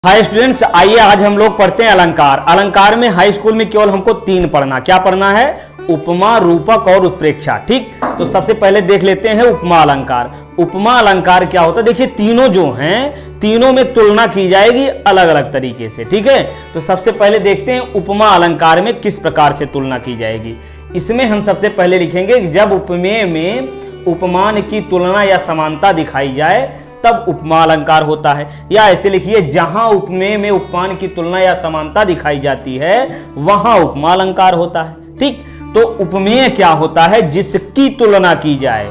Hi students, आइए आज हम लोग पढ़ते हैं अलंकार। अलंकार में हाई स्कूल में केवल हमको 3 पढ़ना। क्या पढ़ना है? उपमा, रूपक और उत्प्रेक्षा। ठीक, तो सबसे पहले देख लेते हैं उपमा अलंकार। उपमा अलंकार क्या होता है? देखिए, तीनों जो हैं तीनों में तुलना की जाएगी अलग अलग तरीके से। ठीक है, तो सबसे पहले देखते हैं उपमा अलंकार में किस प्रकार से तुलना की जाएगी। इसमें हम सबसे पहले लिखेंगे जब उपमेय में उपमान की तुलना या समानता दिखाई जाए तब उपमा अलंकार होता है। या ऐसे लिखिए, जहां उपमेय में उपमान की तुलना या समानता दिखाई जाती है वहां उपमा अलंकार होता है। ठीक, तो उपमेय क्या होता है? जिसकी तुलना की जाए,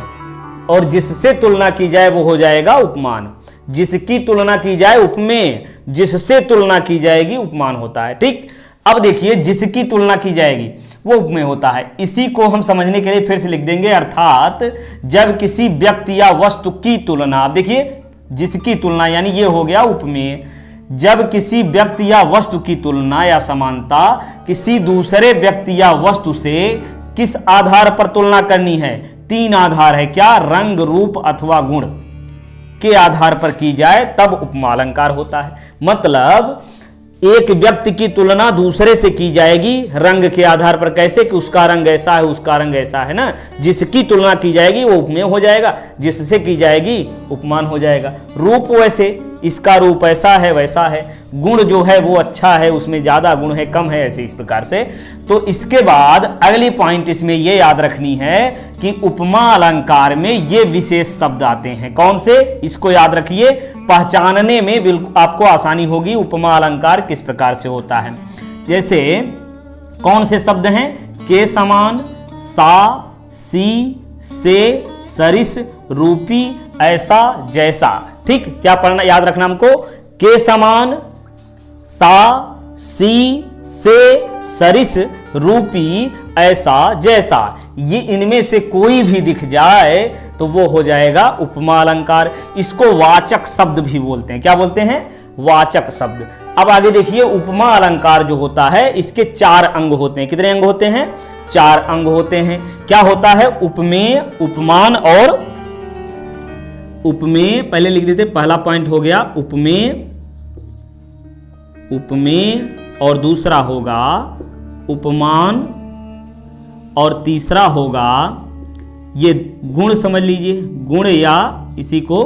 और जिससे तुलना की जाए वो हो जाएगा उपमान। जिसकी तुलना की जाए उपमेय, जिससे तुलना की जाएगी उपमान होता है। ठीक, अब देखिए, जिसकी तुलना की जाएगी वो उपमेय होता है। इसी को हम समझने के लिए फिर से लिख देंगे, अर्थात जब किसी व्यक्ति या वस्तु की तुलना, देखिए जिसकी तुलना यानी ये हो गया उपमेय। जब किसी व्यक्ति या वस्तु की तुलना या समानता किसी दूसरे व्यक्ति या वस्तु से किस आधार पर तुलना करनी है? 3 आधार है। क्या? रंग, रूप अथवा गुण के आधार पर की जाए तब उपमा अलंकार होता है। मतलब एक व्यक्ति की तुलना दूसरे से की जाएगी रंग के आधार पर। कैसे? कि उसका रंग ऐसा है, उसका रंग ऐसा है ना। जिसकी तुलना की जाएगी वो उपमेय हो जाएगा, जिससे की जाएगी उपमान हो जाएगा। रूप, वैसे इसका रूप ऐसा है वैसा है। गुण जो है वो अच्छा है, उसमें ज्यादा गुण है कम है, ऐसे इस प्रकार से। तो इसके बाद अगली पॉइंट इसमें ये याद रखनी है कि उपमा अलंकार में ये विशेष शब्द आते हैं। कौन से? इसको याद रखिए, पहचानने में बिल्कुल आपको आसानी होगी उपमा अलंकार किस प्रकार से होता है। जैसे कौन से शब्द हैं? के समान, सा, सी, से, सरिस, रूपी, ऐसा, जैसा। ठीक, क्या पढ़ना याद रखना हमको? के समान, सा, सी, से, सरिस, रूपी, ऐसा, जैसा। ये इनमें से कोई भी दिख जाए तो वो हो जाएगा उपमा अलंकार। इसको वाचक शब्द भी बोलते हैं। क्या बोलते हैं? वाचक शब्द। अब आगे देखिए, उपमा अलंकार जो होता है इसके 4 अंग होते हैं। कितने अंग होते हैं? 4 अंग होते हैं। क्या होता है? उपमेय, उपमान और उपमेय। पहले लिख देते, पहला पॉइंट हो गया उपमेय, उपमेय, और दूसरा होगा उपमान, और तीसरा होगा ये गुण। समझ लीजिए, गुण, या इसी को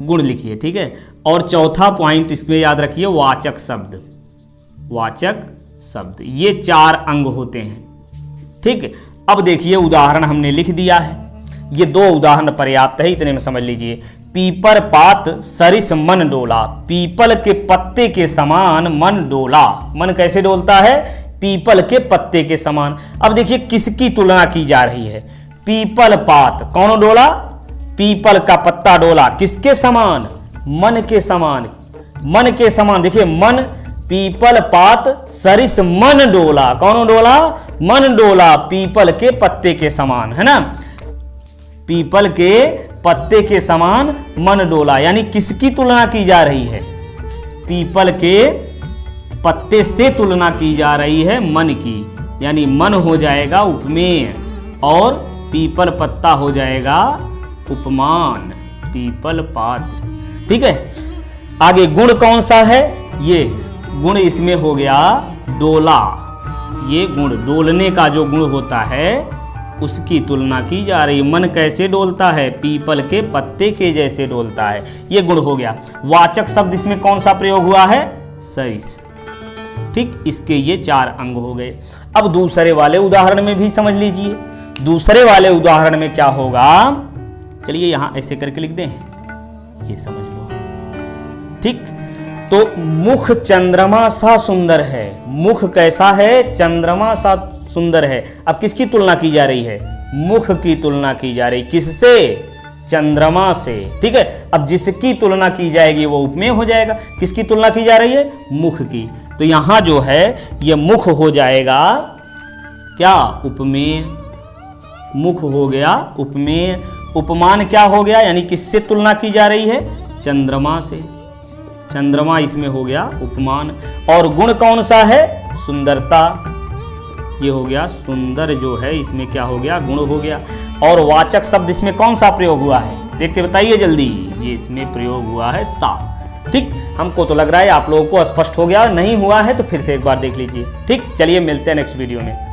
गुण लिखिए। ठीक है, और चौथा पॉइंट इसमें याद रखिए वाचक शब्द। वाचक शब्द, ये 4 अंग होते हैं। ठीक, अब देखिए उदाहरण हमने लिख दिया है। ये 2 उदाहरण पर्याप्त है, इतने में समझ लीजिए। पीपर पात सरिस मन डोला। पीपल के पत्ते के समान मन डोला। मन कैसे डोलता है? पीपल के पत्ते के समान। अब देखिए किसकी तुलना की जा रही है? पीपल पात, कौन डोला? पीपल का पत्ता डोला। किसके समान? मन के समान। मन के समान। देखिए, मन, पीपल पात सरिस मन डोला। कौन डोला? मन डोला पीपल के पत्ते के समान, है ना। पीपल के पत्ते के समान मन डोला, यानी किसकी तुलना की जा रही है? पीपल के पत्ते से तुलना की जा रही है मन की, यानी मन हो जाएगा उपमेय और पीपल पत्ता हो जाएगा उपमान। पीपल पात। ठीक है, आगे गुण कौन सा है? ये गुण इसमें हो गया डोला। ये गुण, डोलने का जो गुण होता है उसकी तुलना की जा रही। मन कैसे डोलता है? पीपल के पत्ते के जैसे डोलता है। ये गुण हो गया। वाचक शब्द इसमें कौन सा प्रयोग हुआ है? सरिस। ठीक, इसके ये 4 अंग हो गए। अब दूसरे वाले उदाहरण में भी समझ लीजिए। दूसरे वाले उदाहरण में क्या होगा? चलिए यहां ऐसे करके लिख दें, ये समझ लो। ठीक, तो मुख चंद्रमा सा सुंदर है। मुख कैसा है? चंद्रमा सा सुंदर है। अब किसकी तुलना की जा रही है? मुख की तुलना की जा रही। किससे? चंद्रमा से। ठीक है, अब जिसकी तुलना की जाएगी वो उपमेय हो जाएगा। किसकी तुलना की जा रही है? मुख की। तो यहां जो है ये मुख हो जाएगा क्या? उपमेय। मुख हो गया उपमेय। उपमान क्या हो गया? यानी किससे तुलना की जा रही है? चंद्रमा से। चंद्रमा इसमें हो गया उपमान। और गुण कौन सा है? सुंदरता। ये हो गया सुंदर, जो है इसमें क्या हो गया? गुण हो गया। और वाचक शब्द इसमें कौन सा प्रयोग हुआ है? देख के बताइए जल्दी। ये इसमें प्रयोग हुआ है सा। ठीक, हमको तो लग रहा है आप लोगों को स्पष्ट हो गया, नहीं हुआ है तो फिर से एक बार देख लीजिए। ठीक, चलिए मिलते हैं नेक्स्ट वीडियो में।